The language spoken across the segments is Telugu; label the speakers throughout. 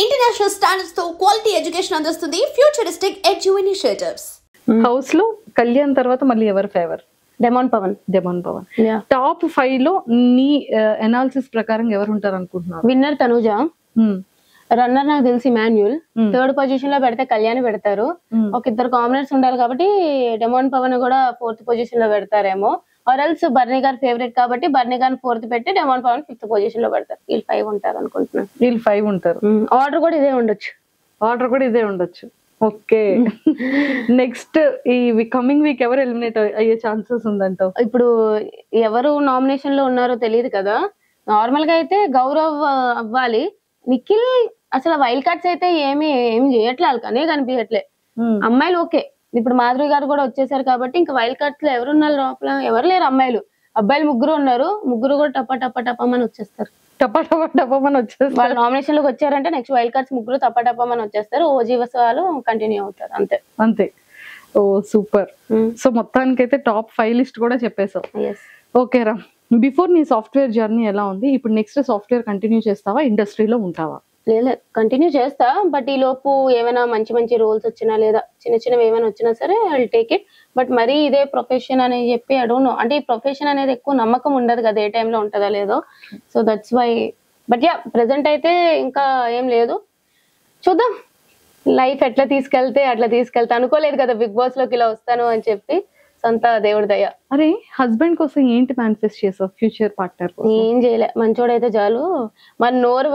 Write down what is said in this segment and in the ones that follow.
Speaker 1: ఇంటర్నేషనల్ స్టాండర్డ్స్ తో క్వాలిటీ ఎడ్యుకేషన్ అందిస్తుంది ఫ్యూచరిస్టిక్ ఎడ్యు ఇనిషియేటివ్స్.
Speaker 2: హౌస్ లో కళ్యాణ్ తర్వాత మళ్ళీ ఎవరు ఫేవర్?
Speaker 3: డెమాన్ పవన్.
Speaker 2: టాప్ 5 లో నీ అనాలిసిస్ ప్రకారం ఎవరు ఉంటారు అనుకుంటున్నారు?
Speaker 3: విన్నర్ తనుజ, రన్నర్ నాకు తెలిసి మాన్యుల్, థర్డ్ పొజిషన్ లో పెడితే కళ్యాణ్ పెడతారు. ఒక ఇద్దరు కామనర్స్ ఉండాలి కాబట్టి డెమాన్ పవన్ కూడా 4th పొజిషన్ లో పెడతారేమో. ఆర్ ఎల్స్ బర్నీ గారు ఫేవరెట్ కాబట్టి బర్నీ గారిని 4th పెట్టి డెమాన్ పవన్ 5th పొజిషన్ లో పెడతారు. వీళ్ళు 5 ఉంటారు అనుకుంటున్నాను.
Speaker 2: వీళ్ళు 5 ఉంటారు.
Speaker 3: ఆర్డర్ కూడా ఇదే ఉండొచ్చు.
Speaker 2: ఓకే. నెక్స్ట్ ఈ కమింగ్ వీక్ ఎవరు ఎలిమినేట్ అయ్యే ఛాన్సెస్ ఉందంటావు?
Speaker 3: ఇప్పుడు ఎవరు నామినేషన్ లో ఉన్నారో తెలియదు కదా. నార్మల్ గా అయితే గౌరవ్ అవ్వాలి. నిఖిల్ అసలు వైల్డ్ కార్డ్స్ అయితే ఏమి చేయట్లే, వాళ్ళకనే కనిపించట్లే. అమ్మాయిలు ఓకే, ఇప్పుడు మాధురి గారు కూడా వచ్చేసారు కాబట్టి ఇంకా వైల్డ్ కార్డ్స్ లో ఎవరున్నారు లోపల? ఎవరు లేరు అమ్మాయిలు. అబ్బాయిలు 3 ఉన్నారు. 3 కూడా టపమని వచ్చేస్తారు.
Speaker 2: టపమని వచ్చేస్తారు.
Speaker 3: వాళ్ళు నామినేషన్ లోకి వచ్చారంటే నెక్స్ట్ వైల్డ్ కార్డ్స్ 3 టపమని వచ్చేస్తారు. ఓజీ వాళ్ళు కంటిన్యూ అవుతారు. అంతే.
Speaker 2: ఓ సూపర్. సో మొత్తానికైతే టాప్ 5 లిస్ట్ కూడా చెప్పేసావు. ఓకే రా, బిఫోర్ నీ సాఫ్ట్వేర్ జర్నీ ఎలా ఉంది? ఇప్పుడు నెక్స్ట్ సాఫ్ట్వేర్ కంటిన్యూ చేస్తావా, ఇండస్ట్రీలో ఉంటావా?
Speaker 3: లేదు, కంటిన్యూ చేస్తా. బట్ ఈ లోపు ఏమైనా మంచి రోల్స్ వచ్చినా లేదా చిన్నవి ఏమైనా వచ్చినా సరే I will take it. But మరీ ఇదే ప్రొఫెషన్ అని చెప్పి ఐ డోంట్ నో. అంటే ఈ ప్రొఫెషన్ అనేది ఎక్కువ నమ్మకం ఉండదు కదా, ఏ టైంలో ఉంటుందో లేదో. So that's why. But yeah, present అయితే ఇంకా ఏం లేదు. చూద్దాం లైఫ్ ఎట్లా తీసుకెళ్తే అట్లా తీసుకెళ్తా. అనుకోలేదు కదా బిగ్ బాస్ లోకి ఇలా వస్తాను అని చెప్పి. సొంత దేవుడి దయ.
Speaker 2: అరే, హస్బెండ్ కోసం ఏంటి మేనిఫెస్ట్ చేసావు? ఫ్యూచర్ పార్ట్నర్
Speaker 3: ఏం చేయలే, మంచోడైతే చాలు. మన నోరు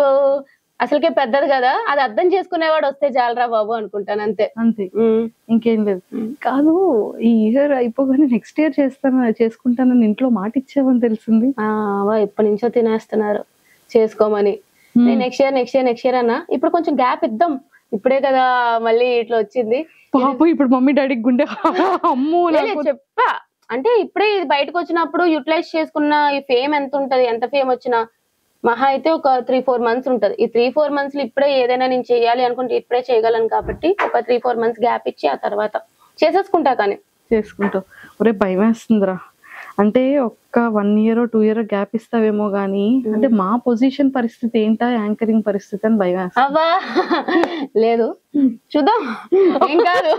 Speaker 3: అసలుకే పెద్దది కదా, అది అర్థం చేసుకునేవాడు వస్తే చాలరా బాబు అనుకుంటాను. అంతే.
Speaker 2: ఇంకేం లేదు. కాదు, ఈ ఇయర్ అయిపోగానే నెక్స్ట్ ఇయర్ చేసుకుంటానని ఇంట్లో మాట ఇచ్చావని తెలిసింది.
Speaker 3: ఎప్పటి నుంచో తినేస్తున్నారు చేసుకోమని. నెక్స్ట్ ఇయర్ అన్నా. ఇప్పుడు కొంచెం గ్యాప్ ఇద్దాం, ఇప్పుడే కదా మళ్ళీ ఇట్లా వచ్చింది.
Speaker 2: పాపం ఇప్పుడు మమ్మీ డాడీకి గుండె అమ్మో
Speaker 3: చెప్పా. అంటే ఇప్పుడే ఇది బయటకు వచ్చినప్పుడు యూటిలైజ్ చేసుకున్న ఈ ఫేమ్ ఎంత ఉంటది, ఎంత ఫేమ్ వచ్చినా మహా అయితే ఒక 3-4 months ఉంటది. ఈ 3-4 months లో ఇప్పుడే ఏదైనా నేను చేయాలి అనుకుంటే ఇప్పుడే చేయగలను కాబట్టి ఒక 3-4 months గ్యాప్ ఇచ్చి ఆ తర్వాత చేసేసుకుంటా. కానీ
Speaker 2: చేసుకుంటావు. ఒరే భయం వేస్తుందిరా. అంటే ఒక్క 1 year or 2 year గ్యాప్ ఇస్తావేమో గానీ, అంటే మా పొజిషన్ పరిస్థితి ఏంటా, యాంకరింగ్ పరిస్థితి అని భయం వేస్తా.
Speaker 3: అవ్వా లేదు, చూద్దాం. ఏం కాదు,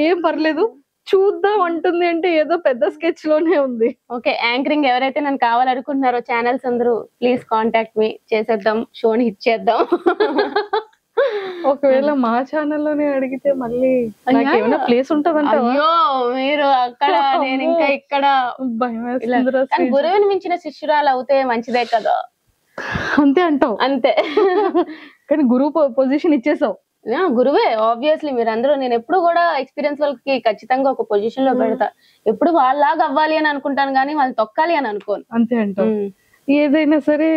Speaker 2: ఏం పర్లేదు, చూద్దాం అంటుంది అంటే ఏదో పెద్ద స్కెచ్ లోనే ఉంది.
Speaker 3: ఓకే, యాంకరింగ్ ఎవరైతే నన్ను కావాలనుకుంటున్నారో ఛానల్స్ అందరూ ప్లీజ్ కాంటాక్ట్ మీ, చేసేద్దాం, షోని హిట్ చేద్దాం.
Speaker 2: ఒకవేళ మా ఛానల్లోనే అడిగితే మళ్ళీ ఏమైనా ప్లేస్ ఉంటదంట?
Speaker 3: అయ్యో, మీరు అక్కడ నేను ఇంకా ఇక్కడ.
Speaker 2: భయం వేస్తుందిరా.
Speaker 3: గురువుని మించిన శిష్యురాలు అవుతే మంచిదే కదా.
Speaker 2: అంతే అంటావు?
Speaker 3: అంతే.
Speaker 2: కానీ గురువు పొజిషన్ ఇచ్చేసావు.
Speaker 3: గురువే ఆబ్వియస్లీ. మీరందరూ, నేను ఎప్పుడు కూడా ఎక్స్పీరియన్స్ వాళ్ళకి ఖచ్చితంగా ఒక పొజిషన్ లో పెడతా. ఎప్పుడు వాళ్ళలాగా అవ్వాలి అని అనుకుంటాను కానీ వాళ్ళు తొక్కాలి అని అనుకోను.
Speaker 2: అంతే అంటావు. ఏదైనా సరే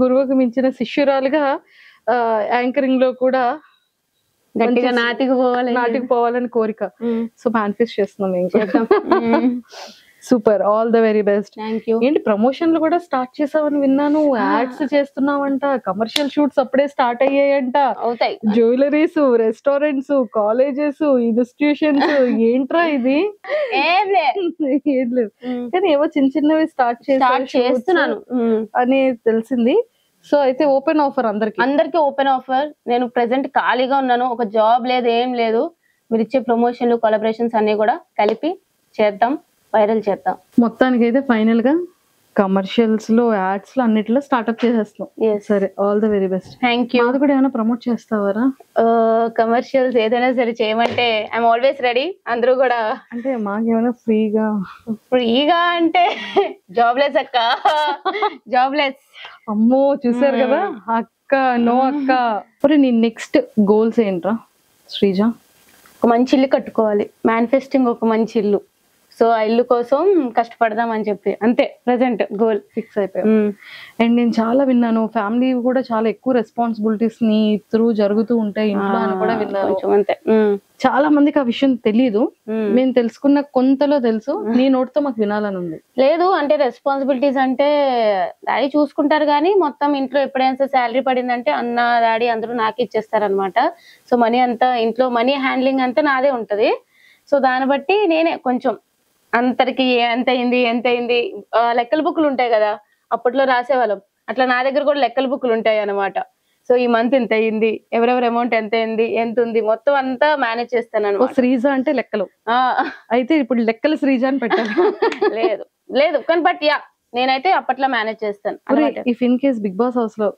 Speaker 2: గురువుకి మించిన శిష్యురాలుగా యాంకరింగ్ లో కూడా
Speaker 3: గట్టిగా నాటికి పోవాలని
Speaker 2: కోరిక. సో మేనిఫెస్ట్ చేస్తున్నాం. Super, all the very best.
Speaker 3: Thank you.
Speaker 2: ఏంటి ప్రమోషన్లు కూడా స్టార్ట్ చేసావని విన్నాను, యాడ్స్ చేస్తున్నావంట, కమర్షియల్ షూట్స్ అప్పుడే స్టార్ట్ అయ్యాయంట.
Speaker 3: అవుతాయి.
Speaker 2: జ్యువెలరీస్, రెస్టారెంట్స్, కాలేజెస్, ఇన్స్టిట్యూషన్స్, ఏంట్రా ఇది?
Speaker 3: ఏం
Speaker 2: లేదు కానీ ఏవో చిన్నవి స్టార్ట్
Speaker 3: చేస్తున్నాను
Speaker 2: అని తెలిసింది. సో అయితే ఓపెన్ ఆఫర్
Speaker 3: అందరికి ఓపెన్ ఆఫర్. నేను ప్రెసెంట్ ఖాళీగా ఉన్నాను, ఒక జాబ్ లేదు, ఏం లేదు. మీరు ఇచ్చే ప్రమోషన్లు, కొలాబరేషన్స్ అన్ని కూడా కలిపి చేద్దాం, వైరల్ చేద్దాం.
Speaker 2: మొత్తానికి అయితే ఫైనల్ గా కమర్షియల్స్ లో, యాడ్స్ లో, అన్నిట్లో స్టార్ట్అప్ చేసేస్తాం. సరే, all the very best.
Speaker 3: Thank you.
Speaker 2: అది కూడా ఏమైనా ప్రమోట్ చేస్తావారా?
Speaker 3: కమర్షియల్స్ ఏదైనా సరే చేయమంటే ఐఎమ్ ఆల్వేస్ రెడీ. అందరూ కూడా. అంటే
Speaker 2: మాకేమైనా ఫ్రీగా
Speaker 3: అంటే జాబ్లెస్ అక్క, జాబ్లెస్.
Speaker 2: అమ్మో, చూసారు కదా అక్క, నో అక్క. మరి నీ నెక్స్ట్ గోల్స్ ఏంట్రా శ్రీజ?
Speaker 3: ఒక మంచి ఇల్లు కట్టుకోవాలి, మేనిఫెస్టింగ్ ఒక మంచి ఇల్లు. సో ఆ ఇల్లు కోసం కష్టపడదాం అని చెప్పి, అంతే ప్రెసెంట్ గోల్
Speaker 2: ఫిక్స్ అయిపోయాం. అండ్ నేను చాలా విన్నాను, ఫ్యామిలీ కూడా చాలా ఎక్కువ రెస్పాన్సిబిలిటీస్ ని త్రూ జరుగుతూ ఉంటాయి ఇంట్లో అని కూడా విన్నాను.
Speaker 3: అంతే.
Speaker 2: చాలా మందికి ఆ విషయం తెలీదు. మేము తెలుసుకున్న కొంతలో తెలుసు, నీ నోటితో మాకు వినాలని ఉంది.
Speaker 3: లేదు అంటే రెస్పాన్సిబిలిటీస్ అంటే డాడీ చూసుకుంటారు కానీ మొత్తం ఇంట్లో ఎప్పుడైనా శాలరీ పడిందంటే అన్న, డాడీ అందరూ నాకే ఇచ్చేస్తారనమాట. సో మనీ అంతా ఇంట్లో, మనీ హ్యాండ్లింగ్ అంతా నాదే ఉంటది. సో దాన్ని బట్టి నేనే కొంచెం అందరికి ఎంత అయింది లెక్కల బుక్లు ఉంటాయి కదా, అప్పట్లో రాసేవాళ్ళం. అట్లా నా దగ్గర కూడా లెక్కల బుక్లు ఉంటాయి అనమాట. సో ఈ మంత్ ఎంత అయింది, ఎవరెవరి అమౌంట్ ఎంత అయింది, ఎంత ఉంది, మొత్తం అంతా మేనేజ్ చేస్తాను అన్నమాట.
Speaker 2: శ్రీజ అంటే లెక్కలు. అయితే ఇప్పుడు లెక్కలు శ్రీజ అని పెట్టాలి.
Speaker 3: లేదు లేదు కానీ బట్ యా నేనైతే అప్పట్లో మేనేజ్ చేస్తాను.
Speaker 2: If in case Bigg Boss house లో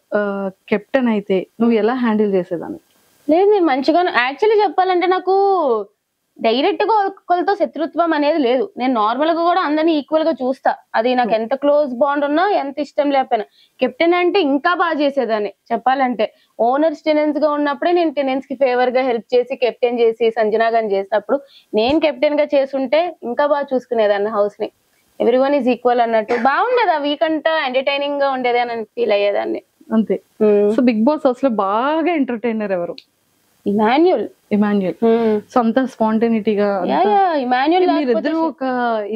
Speaker 2: కెప్టెన్ అయితే నువ్వు ఎలా హ్యాండిల్ చేసేదాన్ని?
Speaker 3: లేదు నేను మంచిగా యాక్చువల్లీ చెప్పాలంటే నాకు డైరెక్ట్ గా ఒకరితో శత్రుత్వం అనేది లేదు. నేను నార్మల్ గా కూడా అందరినీ ఈక్వల్ గా చూస్తా. అది నాకు ఎంత క్లోజ్ బాండ్ ఉన్నా ఎంత ఇష్టం లేకపోయినా. కెప్టెన్ అంటే ఇంకా బాగా చేసేదాన్ని చెప్పాలంటే. ఓనర్స్ టెనెన్స్ గా ఉన్నప్పుడే నేను టెనెన్స్ కి ఫేవర్ గా హెల్ప్ చేసి కెప్టెన్ చేసి సంజనా గాని చేసినప్పుడు నేను కెప్టెన్ గా చేసుంటే ఇంకా బాగా చూసుకునేదాన్ని హౌస్ ని. ఎవ్రీవన్ ఈజ్ ఈక్వల్ అన్నట్టు బాగుండేది. ఆ వీక్ అంతా ఎంటర్టైనింగ్ గా ఉండేది అని ఫీల్ అయ్యేదాన్ని.
Speaker 2: అంతే. సో బిగ్ బాస్ హౌస్ లో బాగా ఎంటర్టైనర్ ఎవరు? ఇమాన్యుయల్. సో అంత స్పాంటేనిటీగా మీరిద్దరు ఒక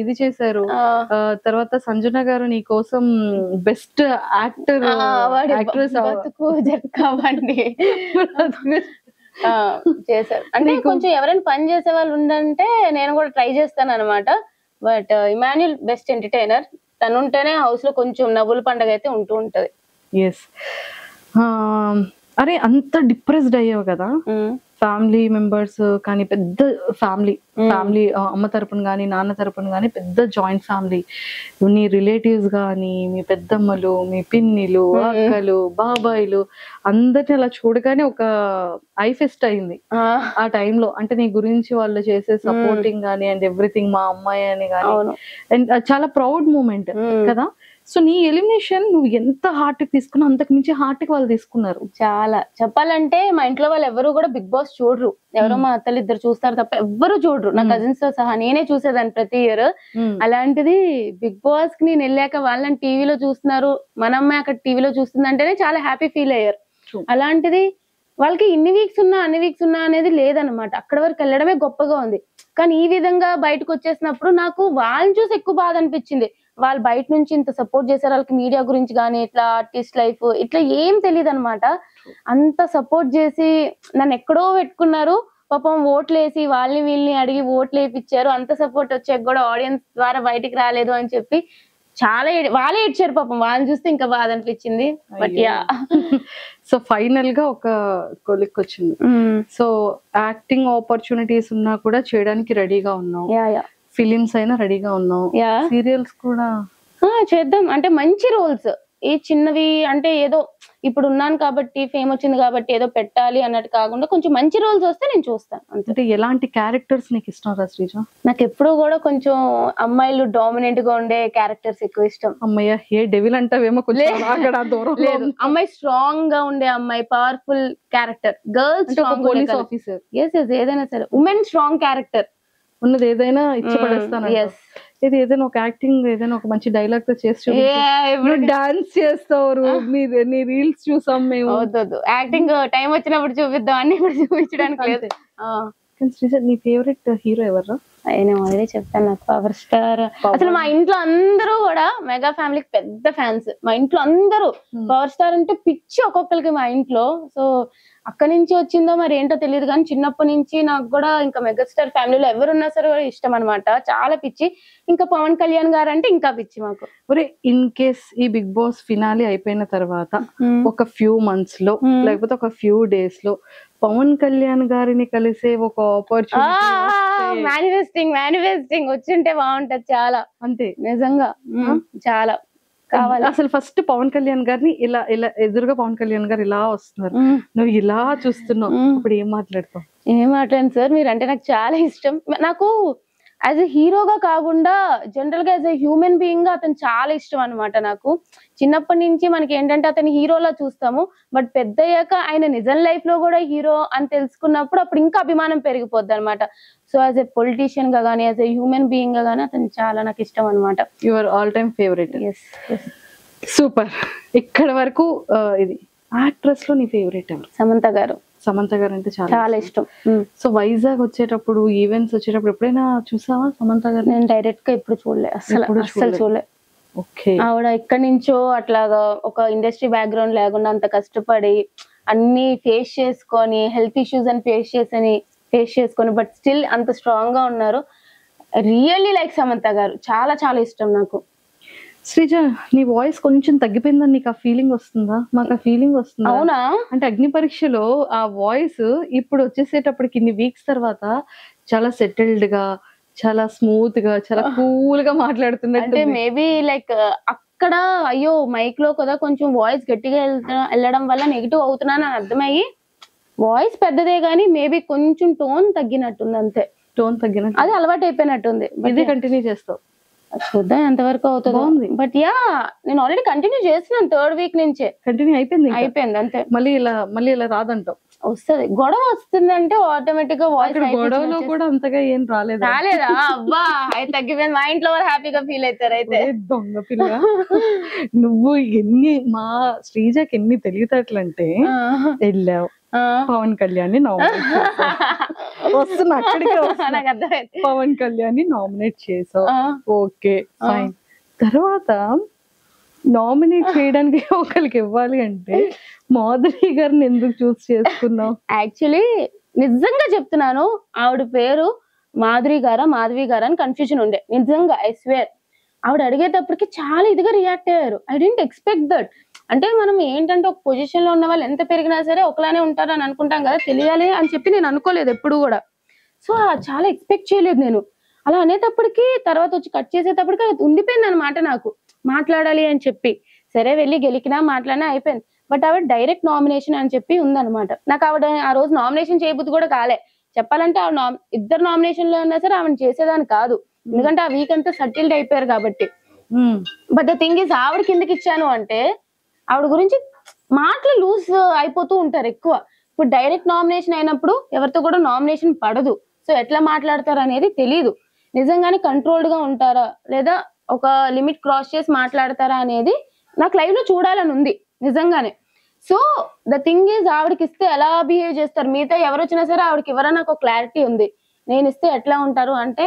Speaker 2: ఇది చేశారు. తర్వాత సంజన గారు నీ కోసం బెస్ట్ యాక్టర్ యాక్ట్రెస్
Speaker 3: చేశారు. అంటే కొంచెం ఎవరైనా పని చేసే వాళ్ళు ఉండంటే నేను కూడా ట్రై చేస్తాను అనమాట. But Emmanuel best entertainer. తను ఉంటేనే హౌస్ లో కొంచెం నవ్వుల పండుగ అయితే ఉంటూ ఉంటది.
Speaker 2: ఎస్. అరే అంత డిప్రెస్డ్ అయ్యావు కదా, ఫ్యామిలీ మెంబర్స్ కానీ పెద్ద ఫ్యామిలీ అమ్మ తరపున కానీ నాన్న తరపున కానీ పెద్ద జాయింట్ ఫ్యామిలీ, నీ రిలేటివ్స్ కానీ మీ పెద్దమ్మలు మీ పిన్నిలు అక్కలు బాబాయిలు అందరిని అలా చూడగానే ఒక ఐ ఫెస్ట్ అయింది ఆ టైంలో. అంటే నీ గురించి వాళ్ళు చేసే సపోర్టింగ్ కానీ అండ్ ఎవ్రీథింగ్ మా అమ్మాయి అని కానీ అండ్ చాలా ప్రౌడ్ మూమెంట్ కదా. సో నీ ఎలిమినేషన్ నువ్వు ఎంత హార్ట్ కి తీసుకున్నా అంతకు మించి హార్ట్ కి వాళ్ళు తీసుకున్నారు.
Speaker 3: చాలా చెప్పాలంటే మా ఇంట్లో వాళ్ళు ఎవరు కూడా బిగ్ బాస్ చూడరు. ఎవరో మా అత్తలు ఇద్దరు చూస్తారు తప్ప ఎవ్వరు చూడరు. నా కజిన్స్ తో సహా నేనే చూసేదాన్ని ప్రతి ఇయర్. అలాంటిది బిగ్ బాస్ కి నేను వెళ్ళాక వాళ్ళని టీవీలో చూస్తున్నారు, మన అమ్మాయి అక్కడ టీవీలో చూస్తుందంటేనే చాలా హ్యాపీ ఫీల్ అయ్యారు. అలాంటిది వాళ్ళకి ఇన్ని వీక్స్ ఉన్నా అన్ని వీక్స్ ఉన్నా అనేది లేదనమాట. అక్కడ వరకు వెళ్ళడమే గొప్పగా ఉంది. కానీ ఈ విధంగా బయటకు వచ్చేసినప్పుడు నాకు వాళ్ళని చూసి ఎక్కువ బాధ అనిపించింది. వాళ్ళు బయట నుంచి ఇంత సపోర్ట్ చేశారు. వాళ్ళకి మీడియా గురించి కానీ ఇట్లా ఆర్టిస్ట్ లైఫ్ ఇట్లా ఏం తెలియదు అనమాట. అంత సపోర్ట్ చేసి నన్ను ఎక్కడో పెట్టుకున్నారు. పాపం ఓట్లు వేసి వాళ్ళని వీళ్ళని అడిగి ఓట్లు వేయించారు. అంత సపోర్ట్ వచ్చాక కూడా ఆడియన్స్ ద్వారా బయటికి రాలేదు అని చెప్పి చాలా వాళ్ళే ఏడ్చారు పాపం. వాళ్ళని చూస్తే ఇంకా బాధ అనిపించింది. బట్ యా
Speaker 2: సో ఫైనల్ గా ఒక కొలిక్ వచ్చింది. సో యాక్టింగ్ ఆపర్చునిటీస్ ఉన్నా కూడా చేయడానికి రెడీగా ఉన్నావు. ఫిలిమ్స్ అయినా రెడీగా ఉన్నావు. సీరియల్స్ కూడా
Speaker 3: చేద్దాం అంటే మంచి రోల్స్ ఏ చిన్నవి అంటే ఏదో ఇప్పుడు ఉన్నాను కాబట్టి ఫేమ్ వచ్చింది కాబట్టి ఏదో పెట్టాలి అన్నట్టు కాకుండా కొంచెం మంచి రోల్స్ వస్తే నేను చూస్తాను.
Speaker 2: అంటే ఎలాంటి క్యారెక్టర్స్ నీకు ఇష్టం రా శ్రీజ?
Speaker 3: నాకు ఎప్పుడు కూడా కొంచెం అమ్మాయిలు డామినెంట్ గా ఉండే క్యారెక్టర్స్ ఎక్కువ ఇష్టం.
Speaker 2: అమ్మాయి ఏ డెవిల్ అంటావేమో
Speaker 3: లేదు, అమ్మాయి స్ట్రాంగ్ గా ఉండే అమ్మాయి, powerful character. Girls
Speaker 2: police officer
Speaker 3: ఏదైనా సరే ఉమెన్ స్ట్రాంగ్ క్యారెక్టర్
Speaker 2: ఉన్నది ఏదైనా ఇచ్చి పడేస్తాను. ఇది ఏదైనా ఒక యాక్టింగ్ ఏదైనా ఒక మంచి డైలాగ్ తో చేసి డాన్స్ చేస్తారు. నీ రీల్స్ చూసాం మేము.
Speaker 3: యాక్టింగ్ టైం వచ్చినప్పుడు చూపిద్దాం అన్ని చూపించడానికి లేదు.
Speaker 2: నీ ఫేవరెట్ హీరో ఎవరు?
Speaker 3: నేను అదే చెప్తాను. నాకు పవర్ స్టార్. అసలు మా ఇంట్లో అందరూ కూడా మెగా ఫ్యామిలీకి పెద్ద ఫ్యాన్స్. మా ఇంట్లో అందరూ పవర్ స్టార్ అంటే పిచ్చి ఒక్కొక్కరికి మా ఇంట్లో. సో అక్కడి నుంచి వచ్చిందో మరి ఏంటో తెలియదు కానీ చిన్నప్పటి నుంచి నాకు కూడా ఇంకా మెగాస్టార్ ఫ్యామిలీలో ఎవరున్నా సరే కూడా ఇష్టం అనమాట. చాలా పిచ్చి. ఇంకా పవన్ కళ్యాణ్ గారు అంటే ఇంకా పిచ్చి మాకు.
Speaker 2: ఒరే ఇన్ కేస్ ఈ బిగ్ బాస్ ఫినాలి అయిపోయిన తర్వాత ఒక ఫ్యూ మంత్స్ లో లేకపోతే ఒక ఫ్యూ డేస్ లో పవన్ కళ్యాణ్ గారిని కలిసే ఒక ఆపర్చునిటీ,
Speaker 3: మేనిఫెస్టింగ్ వచ్చింటే బాగుంటది చాలా.
Speaker 2: అంతే
Speaker 3: నిజంగా చాలా కావాలి.
Speaker 2: అసలు ఫస్ట్ పవన్ కళ్యాణ్ గారిని ఇలా ఇలా ఎదురుగా పవన్ కళ్యాణ్ గారు ఇలా వస్తున్నారు, నువ్వు ఇలా చూస్తున్నావు, ఇప్పుడు ఏం మాట్లాడతావు?
Speaker 3: ఏం మాట్లాడాను సార్, మీరు అంటే నాకు చాలా ఇష్టం. నాకు యాజ్ ఎ హీరోగా కాకుండా జనరల్ గా యాజ్ ఎ హ్యూమన్ బీయింగ్ గా అతను చాలా ఇష్టం అనమాట. నాకు చిన్నప్పటి నుంచి మనకి ఏంటంటే అతని హీరోలా చూస్తాము, బట్ పెద్ద అయ్యాక ఆయన నిజం లైఫ్ లో కూడా హీరో అని తెలుసుకున్నప్పుడు అప్పుడు ఇంకా అభిమానం పెరిగిపోద్ది అనమాట. సో యాజ్ ఎ పొలిటీషియన్ గా కానీ యాజ్ ఎ హ్యూమన్ బీయింగ్ గా కానీ అతను చాలా నాకు ఇష్టం అనమాట.
Speaker 2: Your all time favourite. Super. ఇక్కడ వరకు ఇది యాక్ట్రెస్ లో నీ ఫేవరెట్ ఎవరు?
Speaker 3: సమంత గారు.
Speaker 2: సమంత గారు అంటే
Speaker 3: చాలా ఇష్టం.
Speaker 2: సో వైజాగ్ వచ్చేటప్పుడు ఈవెంట్స్ వచ్చేటప్పుడు ఎప్పుడైనా చూసావా సమంత గారు?
Speaker 3: నేను డైరెక్ట్ గా ఎప్పుడు చూడలే, అసలు చూడలే. ఆవిడ ఎక్కడి నుంచో అట్లాగా ఒక ఇండస్ట్రీ బ్యాక్గ్రౌండ్ లేకుండా అంత కష్టపడి అన్ని ఫేస్ చేసుకొని హెల్త్ ఇష్యూస్ అని ఫేస్ చేసుకొని బట్ స్టిల్ అంత స్ట్రాంగ్ గా ఉన్నారు. రియల్లీ లైక్ సమంత గారు. చాలా చాలా ఇష్టం నాకు.
Speaker 2: శ్రీజ, నీ వాయిస్ కొంచెం తగ్గిపోయిందని నీకు ఆ ఫీలింగ్ వస్తుందా? మాకు ఆ ఫీలింగ్ వస్తుందా?
Speaker 3: అవునా?
Speaker 2: అంటే అగ్ని పరీక్షలో ఆ వాయిస్ ఇప్పుడు వచ్చేసేటప్పటికి ఇన్ని వీక్స్ తర్వాత చాలా సెటిల్డ్ గా, చాలా స్మూత్ గా, చాలా కూల్ గా మాట్లాడుతున్నట్టు.
Speaker 3: అంటే మేబీ లైక్ అక్కడ అయ్యో మైక్ లో కదా కొంచెం వాయిస్ గట్టిగా వెళ్ళడం వల్ల నెగిటివ్ అవుతున్నాను అని అర్థమయ్యి వాయిస్ పెద్దదే గానీ మేబీ కొంచెం టోన్ తగ్గినట్టుంది అంతే.
Speaker 2: టోన్ తగ్గినట్టు
Speaker 3: అది అలవాటు అయిపోయినట్టుంది.
Speaker 2: ఇదే కంటిన్యూ చేస్తావు?
Speaker 3: చూద్దాం ఎంతవరకు అవుతుందో. బట్ యా నేను ఆల్రెడీ కంటిన్యూ చేస్తున్నాను 3rd వీక్ నుంచే.
Speaker 2: కంటిన్యూ అయిపోయింది
Speaker 3: అంతే.
Speaker 2: మళ్ళీ ఇలా రాదంటావు?
Speaker 3: వస్తుంది. గొడవ వస్తుందంటే ఆటోమేటిక్ గా వాయిస్.
Speaker 2: గొడవలో కూడా అంతగా ఏం రాలేదా?
Speaker 3: అబ్బా అయితే తగ్గిపోయింది. మా ఇంట్లో వాళ్ళు హ్యాపీగా ఫీల్ అవుతారు. అయితే
Speaker 2: దొంగ పిల్ల నువ్వు ఎన్ని మా శ్రీజకి ఎన్ని తెలివితేటలంటే వెళ్ళావు పవన్ కళ్యాణ్ వస్తున్నా అక్కడికే పవన్ కళ్యాణ్ నామినేట్ చేసావు. Okay fine. తర్వాత నామినేట్ చేయడానికి ఒకరికి ఇవ్వాలి అంటే మాధురి గారిని ఎందుకు చూస్ చేసుకున్నావు?
Speaker 3: యాక్చువల్లీ నిజంగా చెప్తున్నాను, ఆవిడ పేరు మాధురి గారా మాధవి గారా అని కన్ఫ్యూజన్ ఉండే. నిజంగా ఐ స్వేర్ ఆవిడ అడిగేటప్పటికి చాలా ఇదిగా రియాక్ట్ అయ్యారు. I didn't expect that. అంటే మనం ఏంటంటే ఒక పొజిషన్ లో ఉన్న వాళ్ళు ఎంత పెరిగినా సరే ఒకలానే ఉంటారు అని అనుకుంటాం కదా, తెలియాలి అని చెప్పి నేను అనుకోలేదు ఎప్పుడు కూడా. సో చాలా ఎక్స్పెక్ట్ చేయలేదు నేను. అలా అనేటప్పటికి తర్వాత వచ్చి కట్ చేసేటప్పటికి అది ఉండిపోయింది అనమాట నాకు మాట్లాడాలి అని చెప్పి. సరే వెళ్ళి గెలికినా మాట్లాడినా అయిపోయింది. బట్ ఆవిడ డైరెక్ట్ నామినేషన్ అని చెప్పి ఉందన్నమాట. నాకు ఆవిడ ఆ రోజు నామినేషన్ చేయబుద్ధి కూడా కాలే చెప్పాలంటే. ఆవిడ ఇద్దరు నామినేషన్ లో ఉన్నా సరే ఆవిడ చేసేదాన్ని కాదు, ఎందుకంటే ఆ వీక్ అంతా సటిల్డ్ అయిపోయారు కాబట్టి. బట్ ద థింగ్ ఈస్ ఆవిడ కిందకి ఇచ్చాను అంటే ఆవిడ గురించి మాటలు లూజ్ అయిపోతూ ఉంటారు ఎక్కువ. ఇప్పుడు డైరెక్ట్ నామినేషన్ అయినప్పుడు ఎవరితో కూడా నామినేషన్ పడదు. సో ఎట్లా మాట్లాడతారు అనేది తెలీదు. నిజంగానే కంట్రోల్డ్ గా ఉంటారా లేదా ఒక లిమిట్ క్రాస్ చేసి మాట్లాడతారా అనేది నాకు లైవ్ లో చూడాలని ఉంది నిజంగానే. సో ద థింగ్ ఈజ్ ఆవిడకి ఇస్తే ఎలా బిహేవ్ చేస్తారు, మిగతా ఎవరు వచ్చినా సరే ఆవిడకి ఎవరైనా నాకు క్లారిటీ ఉంది. నేను ఇస్తే ఎట్లా ఉంటారు అంటే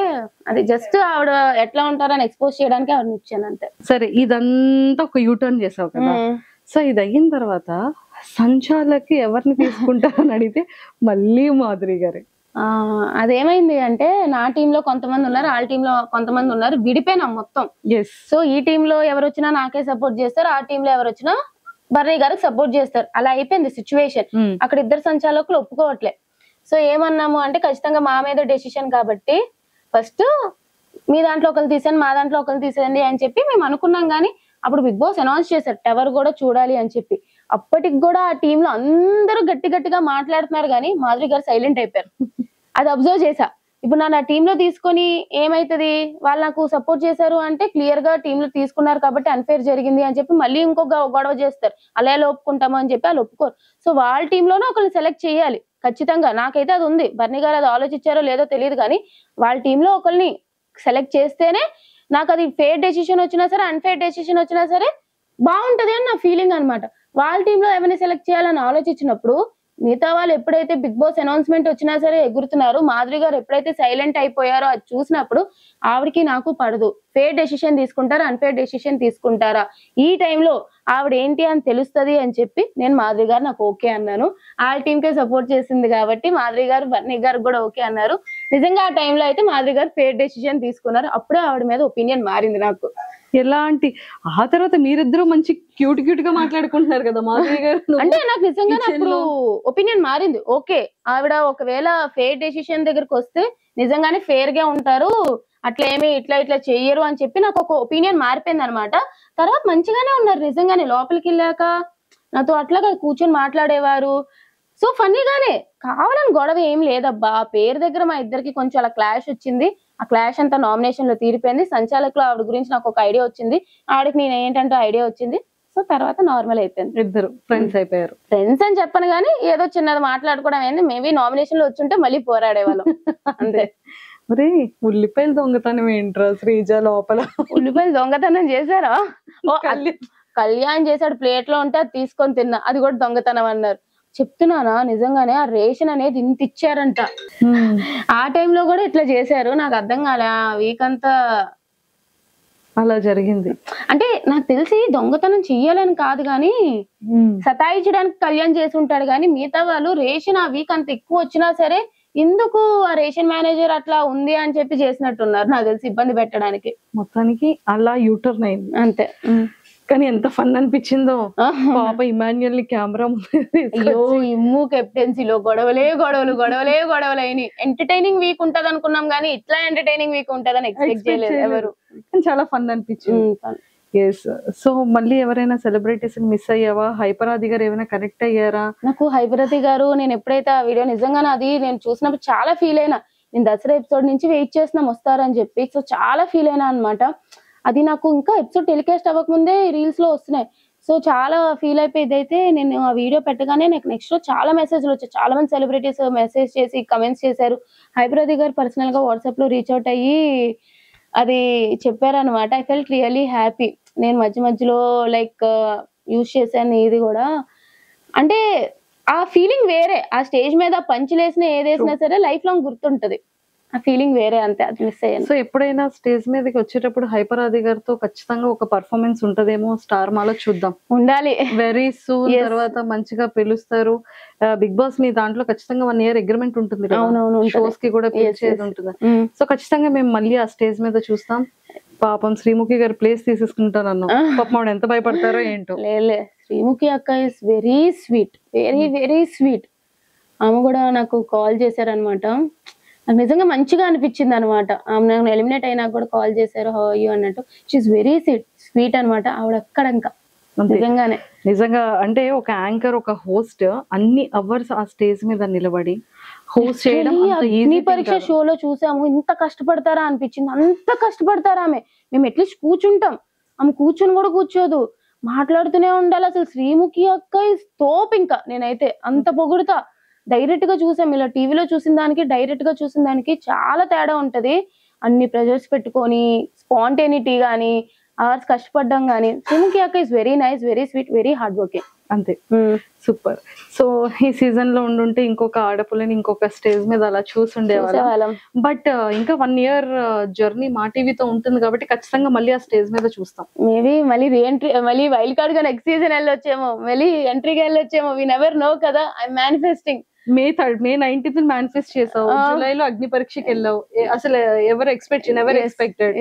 Speaker 3: అది జస్ట్ ఆవిడ ఎట్లా ఉంటారు అని ఎక్స్పోజ్ చేయడానికి ఆవిడని ఇచ్చాను అంతే.
Speaker 2: సరే ఇదంతా ఒక యూటర్న్ చేసావు కదా. సో ఇది అయిన తర్వాత సంచాలకి ఎవరిని తీసుకుంటారని అడిగితే మళ్ళీ మాధురి గారే.
Speaker 3: అదేమైంది అంటే నా టీంలో కొంతమంది ఉన్నారు, వాళ్ళ టీంలో కొంతమంది ఉన్నారు, విడిపోయినాం మొత్తం. సో ఈ టీంలో ఎవరు వచ్చినా నాకే సపోర్ట్ చేస్తారు, ఆ టీంలో ఎవరు వచ్చినా బర్నీ గారికి సపోర్ట్ చేస్తారు. అలా అయిపోయింది సిచ్యువేషన్. అక్కడ ఇద్దరు సంచాలకులు ఒప్పుకోవట్లే. సో ఏమన్నాము అంటే ఖచ్చితంగా మా మీద డెసిషన్ కాబట్టి ఫస్ట్ మీ దాంట్లో ఒకరు తీసేయండి మా దాంట్లో ఒకరు తీసేయండి అని చెప్పి మేము అనుకున్నాం. కానీ అప్పుడు బిగ్ బాస్ అనౌన్స్ చేశారు టవర్ కూడా చూడాలి అని చెప్పి. అప్పటికి కూడా ఆ టీమ్ లో అందరూ గట్టిగా మాట్లాడుతున్నారు కానీ మాధురి గారు సైలెంట్ అయిపోయారు. అది అబ్జర్వ్ చేసా. ఇప్పుడు నా టీమ్ లో తీసుకొని ఏమైతుంది, వాళ్ళు నాకు సపోర్ట్ చేశారు అంటే క్లియర్ గా టీమ్ లో తీసుకున్నారు కాబట్టి అన్ఫేర్ జరిగింది అని చెప్పి మళ్ళీ ఇంకొక గొడవ చేస్తారు. అలా ఎలా ఒప్పుకుంటాము అని చెప్పి వాళ్ళు ఒప్పుకోరు. సో వాళ్ళ టీంలోనే ఒకరిని సెలెక్ట్ చేయాలి ఖచ్చితంగా. నాకైతే అది ఉంది. బర్నీ గారు అది ఆలోచించారో లేదో తెలియదు కానీ వాళ్ళ టీంలో ఒకరిని సెలెక్ట్ చేస్తేనే నాకు అది ఫేర్ డెసిషన్ వచ్చినా సరే అన్ఫేర్ డెసిషన్ వచ్చినా సరే బాగుంటది అని నా ఫీలింగ్ అనమాట. వాళ్ళ టీంలో ఎవరిని సెలెక్ట్ చేయాలని ఆలోచించినప్పుడు మిగతా వాళ్ళు ఎప్పుడైతే బిగ్ బాస్ అనౌన్స్మెంట్ వచ్చినా సరే ఎగురుతున్నారు, మాధురి గారు ఎప్పుడైతే సైలెంట్ అయిపోయారో అది చూసినప్పుడు ఆవిడకి నాకు పడదు. ఫేర్ డెసిషన్ తీసుకుంటారా అన్ఫేర్ డెసిషన్ తీసుకుంటారా, ఈ టైంలో ఆవిడ ఏంటి అని తెలుస్తుంది అని చెప్పి నేను మాధురి గారు నాకు ఓకే అన్నాను. ఆ టీంకే సపోర్ట్ చేసింది కాబట్టి మాధురి గారు బర్నీ గారు కూడా ఓకే అన్నారు. నిజంగా ఆ టైంలో అయితే మాధురి గారు ఫేర్ డెసిషన్ తీసుకున్నారు. అప్పుడే ఆవిడ మీద ఒపీనియన్ మారింది నాకు.
Speaker 2: ఎలాంటి ఆ తర్వాత మీరిద్దరూ మంచి క్యూట్ గా మాట్లాడుకుంటున్నారు కదా మాధురి గారు.
Speaker 3: అంటే నాకు నిజంగానే అప్పుడు ఒపీనియన్ మారింది. ఓకే ఆవిడ ఒకవేళ ఫేర్ డెసిషన్ దగ్గరకు వస్తే నిజంగానే ఫేర్ గా ఉంటారు, అట్లా ఏమి ఇట్లా చెయ్యరు అని చెప్పి నాకు ఒక ఒపీనియన్ మారిపోయింది అనమాట. తర్వాత మంచిగానే ఉన్నారు నిజంగానే. లోపలికి వెళ్ళాక నాతో అట్లాగా కూర్చొని మాట్లాడేవారు. సో ఫన్నీగానే, కావాలని గొడవ ఏం లేదబ్బా. పేరు దగ్గర మా ఇద్దరికి కొంచెం అలా క్లాష్ వచ్చింది. ఆ క్లాష్ అంతా నామినేషన్ లో తీరిపోయింది. సంచాలకులు ఆవిడ గురించి నాకు ఒక ఐడియా వచ్చింది, ఆవిడకి నేను ఏంటంటే ఐడియా వచ్చింది. సో తర్వాత నార్మల్ అయిపోయింది.
Speaker 2: ఇద్దరు ఫ్రెండ్స్ అయిపోయారు.
Speaker 3: ఫ్రెండ్స్ అని చెప్పను కానీ ఏదో చిన్నది మాట్లాడుకోవడం అయింది. మేబీ నామినేషన్ లో వచ్చుంటే మళ్ళీ పోరాడేవాళ్ళం అంతే.
Speaker 2: మరి ఉల్లిపాయలు దొంగతనం ఏంట్రా శ్రీజ లోపల?
Speaker 3: ఉల్లిపాయలు దొంగతనం చేశారా? కళ్యాణ్ చేశాడు, ప్లేట్ లో ఉంటే అది తీసుకొని తిన్నా, అది కూడా దొంగతనం అన్నారు. చెప్తున్నానా నిజంగానే ఆ రేషన్ అనేది ఇంత ఇచ్చారంట. ఆ టైంలో కూడా ఇట్లా చేశారు. నాకు అర్థం కాలే. ఆ వీక్ అంతా
Speaker 2: అలా జరిగింది.
Speaker 3: అంటే నాకు తెలిసి దొంగతనం చెయ్యాలని కాదు గాని సతాయించడానికి కళ్యాణ్ చేసి ఉంటాడు. కానీ మిగతా వాళ్ళు రేషన్ ఆ వీక్ అంత ఎక్కువ వచ్చినా సరే ఎందుకు ఆ రేషన్ మేనేజర్ అట్లా ఉంది అని చెప్పి చేసినట్టున్నారు నాకు తెలిసి, ఇబ్బంది పెట్టడానికి.
Speaker 2: మొత్తానికి అలా యూటర్న్ అయింది
Speaker 3: అంతే.
Speaker 2: కానీ ఎంత ఫన్ అనిపించిందో పాప ఇమాన్యుయల్ ని కెమెరా
Speaker 3: అయ్యో ఇమ్ము కెప్టెన్సీలో గొడవలు అయినాయి. ఎంటర్టైనింగ్ వీక్ ఉంటది అనుకున్నాం కానీ ఇట్లా ఎంటర్టైనింగ్ వీక్ ఉంటదని ఎక్స్పెక్ట్ చేయలేదు ఎవరు.
Speaker 2: చాలా ఫన్ అనిపించింది. ఎస్. సో మళ్ళీ ఎవరైనా సెలబ్రిటీస్ మిస్ అయ్యావా? హైపరాది గారు ఏమైనా కనెక్ట్ అయ్యారా?
Speaker 3: నాకు హైపరాది గారు నేను ఎప్పుడైతే ఆ వీడియో నిజంగానే అది నేను చూసినప్పుడు చాలా ఫీల్ అయినా. నేను దసరా ఎపిసోడ్ నుంచి వెయిట్ చేస్తున్నాం వస్తారని చెప్పి. సో చాలా ఫీల్ అయినా అనమాట. అది నాకు ఇంకా ఎపిసోడ్ టెలికాస్ట్ అవ్వకముందే రీల్స్ లో వస్తున్నాయి. సో చాలా ఫీల్ అయిపోయి ఇదైతే నేను ఆ వీడియో పెట్టగానే నాకు నెక్స్ట్ లో చాలా మెసేజ్లు వచ్చాయి. చాలా మంది సెలబ్రిటీస్ మెసేజ్ చేసి కమెంట్స్ చేశారు. హైపరాది గారు పర్సనల్ గా వాట్సాప్ లో రీచ్ అవుట్ అయ్యి అది చెప్పారనమాట. I felt really happy. నేను మధ్యలో లైక్ యూజ్ చేశాను ఇది కూడా. అంటే ఆ ఫీలింగ్ వేరే. ఆ స్టేజ్ మీద పంచులేసిన ఏదేసినా సరే లైఫ్ లాంగ్ గుర్తుంటది. ఆ ఫీలింగ్ వేరే, అంతే. అది మిస్ అయ్యాను.
Speaker 2: సో ఎప్పుడైనా స్టేజ్ మీదకి వచ్చేటప్పుడు హైపరాది గారితో ఖచ్చితంగా ఒక పర్ఫార్మెన్స్ ఉంటదేమో స్టార్ మాలో చూద్దాం.
Speaker 3: ఉండాలి
Speaker 2: వెరీ సూన్. తర్వాత మంచిగా పిలుస్తారు. బిగ్ బాస్ మీ దాంట్లో ఖచ్చితంగా 1 year అగ్రిమెంట్ ఉంటుంది కదా, షోస్ కి కూడా పిలిచేది ఉంటుంది. సో ఖచ్చితంగా మేము మళ్ళీ ఆ స్టేజ్ మీద చూస్తాం. పాపం శ్రీముఖి గారు ప్లేస్ తీసేసుకుంటాను అన్న. పాపం ఎంత భయపడతారో ఏంటో.
Speaker 3: లేలే, శ్రీముఖి అక్క is very sweet, very sweet. ఆమె కూడా నాకు కాల్ చేశారనమాట. నాకు నిజంగా మంచిగా అనిపించింది అనమాట. ఆమె నాకు ఎలిమినేట్ అయినా కూడా కాల్ చేశారు హౌ ఆర్ యు అన్నట్టు. షీఈస్ వెరీ స్వీట్ అనమాట ఆవిడ. అక్కడ ఇంకా
Speaker 2: నిజంగా అంటే ఒక యాంకర్, ఒక హోస్ట్ అన్ని అవర్స్ ఆ స్టేజ్ మీద నిలబడి హోస్ట్ చేయడం
Speaker 3: అగ్ని పరీక్ష షోలో చూసాము. ఇంత కష్టపడతారా అనిపించింది. అంత కష్టపడతారా ఆమె. మేము అట్లీస్ట్ కూర్చుంటాం, ఆమె కూర్చొని కూడా కూర్చోదు, మాట్లాడుతూనే ఉండాలి. అసలు శ్రీముఖి అక్క ఇస్ తోప్. ఇంకా నేనైతే అంత పొగుడుతా. డైరెక్ట్ గా చూసాం, ఇలా టీవీలో చూసిన దానికి డైరెక్ట్ గా చూసిన దానికి చాలా తేడా ఉంటది. అన్ని ప్రెజర్స్ పెట్టుకొని స్పాంటేనిటీ గానీ అవర్స్ కష్టపడ్డం గానీ. శ్రీముఖి అక్క is very nice, very sweet, very hard working.
Speaker 2: అంతే. సూపర్. సో ఈ సీజన్ లో ఉండుంటే ఇంకొక ఆడపిల్లని ఇంకొక స్టేజ్ మీద అలా చూసుండేవాళ్ళం. బట్ ఇంకా 1 year జర్నీ మా టీవీతో ఉంటుంది కాబట్టి ఖచ్చితంగా మళ్ళీ ఆ స్టేజ్ మీద చూస్తాం.
Speaker 3: మేబీ మళ్ళీ రీఎంట్రీ, మళ్ళీ వైల్డ్ కార్డ్ గా నెక్స్ట్ సీజన్ వెళ్ళొచ్చేమో, మళ్ళీ ఎంట్రీకి వెళ్ళొచ్చేమో. వి నెవర్ నో కదా. I manifesting.
Speaker 2: May 19th manifest చేసావు, జూలైలో అగ్ని పరీక్షకి వెళ్ళావు. అసలు ఎవరు ఎక్స్పెక్టెడ్.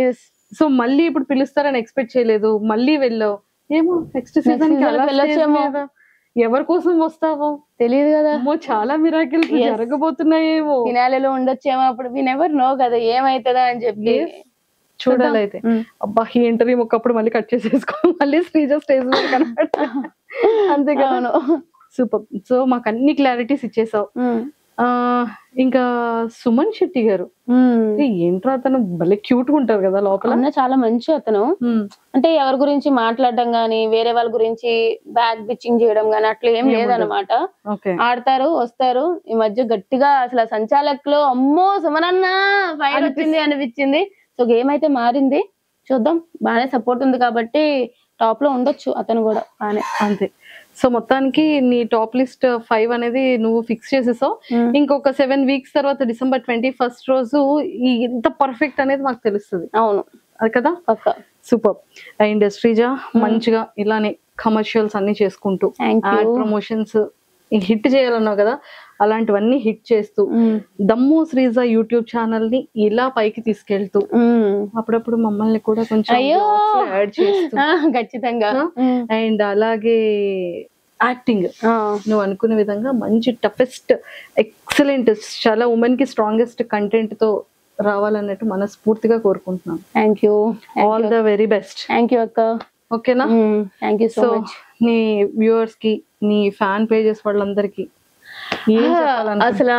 Speaker 2: సో మళ్ళీ ఇప్పుడు పిలుస్తారని ఎక్స్పెక్ట్ చేయలేదు, మళ్ళీ వెళ్ళావు. ఏమో నెక్స్ట్ సీజన్ కి వెళ్ళొచ్చేమో. ఎవరి కోసం వస్తావో
Speaker 3: తెలియదు కదా.
Speaker 2: చాలా మిరాకిల్స్ జరగబోతున్నాయేమో.
Speaker 3: ఫినాలేలో ఉండొచ్చేమో. అప్పుడు వి నెవర్ నో కదా ఏమైతుందా అని చెప్పి
Speaker 2: చూడాలి. అయితే అబ్బా ఈ ఇంటర్వ్యూ ఒకప్పుడు మళ్ళీ కట్ చేసేసుకో, మళ్ళీ శ్రీజ స్టేజ్ మీద కనబడ. అంతే కదా. సూపర్. సో మాకు అన్ని క్లారిటీస్ ఇచ్చేసావు. ఇంకా సుమన్ శెట్టి గారు ఏంట్రా, అతను భలే క్యూట్ గా ఉంటారు కదా లోపల.
Speaker 3: చాలా మంచి అతను. అంటే ఎవరి గురించి మాట్లాడడం గానీ, వేరే వాళ్ళ గురించి బ్యాక్ బిచ్చింగ్ చేయడం గానీ అట్లా ఏం లేదనమాట. ఆడతారు, వస్తారు. ఈ మధ్య గట్టిగా అసలు సంచాలకులో అమ్మో సుమనన్న ఫైర్ వచ్చింది అనిపించింది. సో గేమ్ అయితే మారింది, చూద్దాం. బాగానే సపోర్ట్ ఉంది కాబట్టి టాప్ లో ఉండొచ్చు అతను కూడా బానే.
Speaker 2: అంతే. సో మొత్తానికి నీ టాప్ లిస్ట్ 5 అనేది నువ్వు ఫిక్స్ చేసేసావు. ఇంకొక 7 weeks తర్వాత December 21st రోజు ఎంత పర్ఫెక్ట్ అనేది మాకు తెలుస్తుంది.
Speaker 3: అవును,
Speaker 2: అది కదా. సూపర్. అండ్ శ్రీజ మంచిగా ఇలానే కమర్షియల్స్ అన్ని చేసుకుంటూ యాడ్ ప్రమోషన్స్ హిట్ చేయాలన్నావు కదా, అలాంటివన్నీ హిట్ చేస్తూ దమ్ము శ్రీజ యూట్యూబ్ ఛానల్ ని ఇలా పైకి తీసుకెళ్తూ అప్పుడప్పుడు మమ్మల్ని కూడా కొంచెం యాడ్ చేస్తూ
Speaker 3: ఖచ్చితంగా.
Speaker 2: అండ్ అలాగే యాక్టింగ్ నువ్వు అనుకునే విధంగా మంచి టఫెస్ట్ ఎక్సలెంట్ చాలా ఉమెన్ కి స్ట్రాంగెస్ట్ కంటెంట్ తో రావాలన్నట్టు మనస్ఫూర్తిగా కోరుకుంటున్నాను.
Speaker 3: Thank you.
Speaker 2: All the very best.
Speaker 3: Thank you అక్క.
Speaker 2: ఓకేనా.
Speaker 3: Thank you so much.
Speaker 2: నీ వ్యూవర్స్ కి, నీ ఫ్యాన్ పేజెస్ వాళ్ళందరికి
Speaker 3: అసలు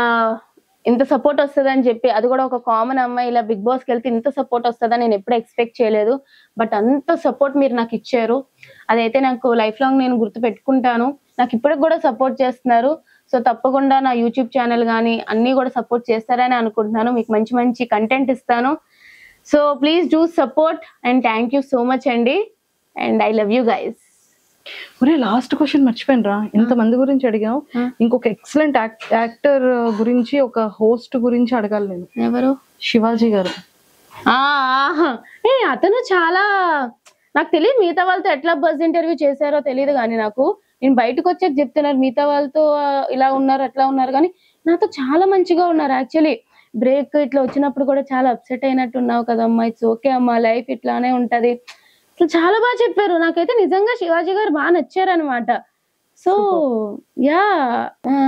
Speaker 3: ఇంత సపోర్ట్ వస్తుంది అని చెప్పి, అది కూడా ఒక కామన్ అమ్మాయి ఇలా బిగ్ బాస్కి వెళ్తే ఇంత సపోర్ట్ వస్తుందని నేను ఎప్పుడు ఎక్స్పెక్ట్ చేయలేదు. బట్ అంత సపోర్ట్ మీరు నాకు ఇచ్చారు, అదైతే నాకు లైఫ్ లాంగ్ నేను గుర్తు పెట్టుకుంటాను. నాకు ఇప్పటికి కూడా సపోర్ట్ చేస్తున్నారు. సో తప్పకుండా నా యూట్యూబ్ ఛానల్ కానీ అన్ని కూడా సపోర్ట్ చేస్తారని అనుకుంటున్నాను. మీకు మంచి మంచి కంటెంట్ ఇస్తాను. So please do support and thank you so much అండి. And I love you guys.
Speaker 2: ఒరే లాస్ట్ క్వశ్చన్ మర్చిపోయినరా, ఇంతమంది గురించి అడిగావు, ఇంకొక ఎక్సలెంట్ యాక్టర్ గురించి, ఒక హోస్ట్ గురించి అడగాలి నేను.
Speaker 3: ఎవరు?
Speaker 2: శివాజీ గారు.
Speaker 3: అతను చాలా నాకు తెలియదు, మిగతా వాళ్ళతో ఎట్లా బజ్ ఇంటర్వ్యూ చేశారో తెలియదు కానీ నాకు నేను బయటకు వచ్చాక చెప్తున్నారు మిగతా వాళ్ళతో ఇలా ఉన్నారు అట్లా ఉన్నారు, కానీ నాతో చాలా మంచిగా ఉన్నారు. యాక్చువల్లీ బ్రేక్ ఇట్లా వచ్చినప్పుడు కూడా చాలా అప్సెట్ అయినట్టు ఉన్నావు కదమ్మా, ఇట్స్ ఓకే అమ్మా, లైఫ్ ఇట్లానే ఉంటది, అసలు చాలా బాగా చెప్పారు. నాకైతే నిజంగా శివాజీ గారు బాగా నచ్చారనమాట. సో యా,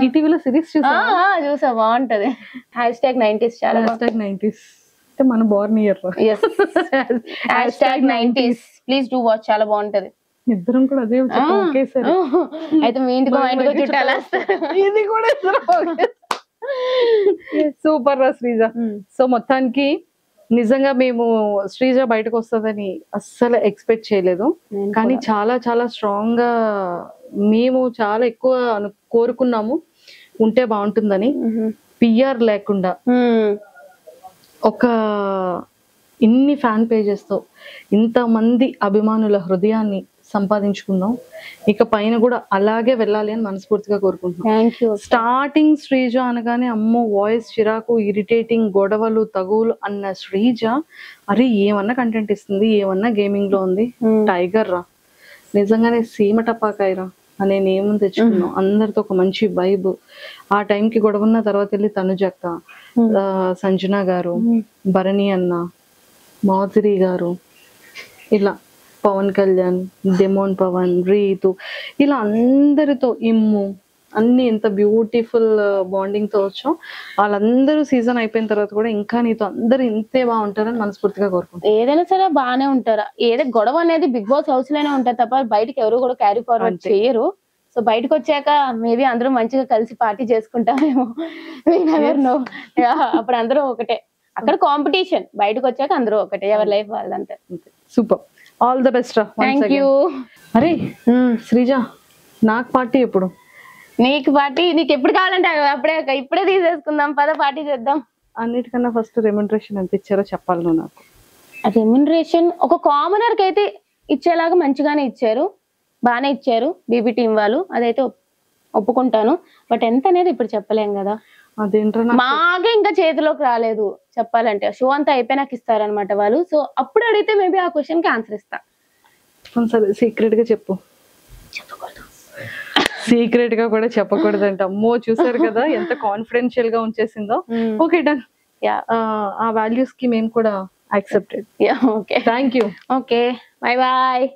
Speaker 2: ఈటీవీలో సిరీస్
Speaker 3: చూసా, బాగుంటది. #90s చాలా
Speaker 2: #90s అంటే మన Born year.
Speaker 3: #90s please do watch, చాలా బాగుంటది.
Speaker 2: ఇద్దరం కూడా అదే ఒకేసారి.
Speaker 3: అయితే మీ ఇంటికి మా ఇంటికి చుట్టాలు వస్తారు.
Speaker 2: ఇది కూడా సూపర్ రా శ్రీజ. సో మొత్తానికి నిజంగా మేము శ్రీజ బయటకు వస్తుందని అస్సలు ఎక్స్పెక్ట్ చేయలేదు, కానీ చాలా చాలా స్ట్రాంగ్ గా మేము చాలా ఎక్కువ కోరుకున్నాము ఉంటే బాగుంటుందని. పిఆర్ లేకుండా ఒక ఇన్ని ఫ్యాన్ పేజెస్ తో ఇంతమంది అభిమానుల హృదయాన్ని సంపాదించుకుందాం. ఇక పైన కూడా అలాగే వెళ్ళాలి అని మనస్ఫూర్తిగా కోరుకుంటున్నాం. స్టార్టింగ్ శ్రీజ అనగానే అమ్మో వాయిస్ చిరాకు, ఇరిటేటింగ్, గొడవలు, తగువులు అన్న శ్రీజ అరే ఏమన్నా కంటెంట్ ఇస్తుంది, ఏమన్నా గేమింగ్ లో ఉంది, టైగర్ రా, నిజంగానే సీమ టపాకాయరా అనే నేమ్ తెచ్చుకున్నాం. అందరితో ఒక మంచి వైబ్. ఆ టైంకి గొడవన్న తర్వాత వెళ్ళి తనుజక్క, సంజన గారు, భరణి అన్న, మాధురి గారు, ఇలా పవన్ కళ్యాణ్, డెమోన్ పవన్, రీతు, ఇలా అందరితో ఇమ్ము అన్ని ఎంత బ్యూటిఫుల్ బాండింగ్ తో వచ్చాం. వాళ్ళందరూ సీజన్ అయిపోయిన తర్వాత కూడా ఇంకా నీతో అందరూ ఇంతే బాగుంటారని మనస్ఫూర్తిగా కోరుకుంటాం.
Speaker 3: ఏదైనా సరే బాగానే ఉంటారా, ఏదో గొడవ అనేది బిగ్ బాస్ హౌస్ లోనే ఉంటారు తప్ప బయటకి ఎవరు కూడా క్యారీ ఫార్వర్డ్ చేయరు. సో బయటకు వచ్చాక మేబీ అందరూ మంచిగా కలిసి పార్టీ చేసుకుంటామేమో, అప్పుడు అందరూ ఒకటే. అక్కడ కాంపిటీషన్, బయటకు వచ్చాక అందరూ ఒకటే, ఎవరి లైఫ్ వాళ్ళంతే.
Speaker 2: Super, all the best.
Speaker 3: Thank you.
Speaker 2: అరే శ్రీజ, నాకు పార్టీ ఎప్పుడు?
Speaker 3: నీకు పార్టీ నీకు ఎప్పుడు కావాలంటే ఇప్పుడే తీసేసుకుందాం, పద పార్టీ చేద్దాం.
Speaker 2: అన్నిటికన్నా ఫస్ట్ రెమ్యునరేషన్ ఎంత ఇచ్చారో చెప్పాలి నువ్వు నాకు.
Speaker 3: రెమ్యునరేషన్ ఒక కామనర్ కి అయితే ఇచ్చేలాగా మంచిగానే ఇచ్చారు, బాగానే ఇచ్చారు బీబీ టీం వాళ్ళు, అదైతే ఒప్పుకుంటాను. బట్ ఎంత అనేది ఇప్పుడు చెప్పలేం కదా, మాకే ఇంకా చేతిలోకి రాలేదు చెప్పాలంటే. షో అంతా అయిపోయినాక ఇస్తారనమాట వాళ్ళు. సో అప్పుడు అడిగితే మేబీ ఆ క్వశ్చన్ కి ఆన్సర్ ఇస్తా.
Speaker 2: సరే సీక్రెట్ గా చెప్పు.
Speaker 3: చెప్పకూడదు,
Speaker 2: సీక్రెట్ గా కూడా చెప్పకూడదంట. అమ్మో చూసారు కదా ఎంత కాన్ఫిడెన్షియల్ గా ఉంచేసిందో. Okay done. ఆ వాల్యూస్ కి మేము కూడా accepted.
Speaker 3: Okay,
Speaker 2: thank you.
Speaker 3: Okay, bye bye.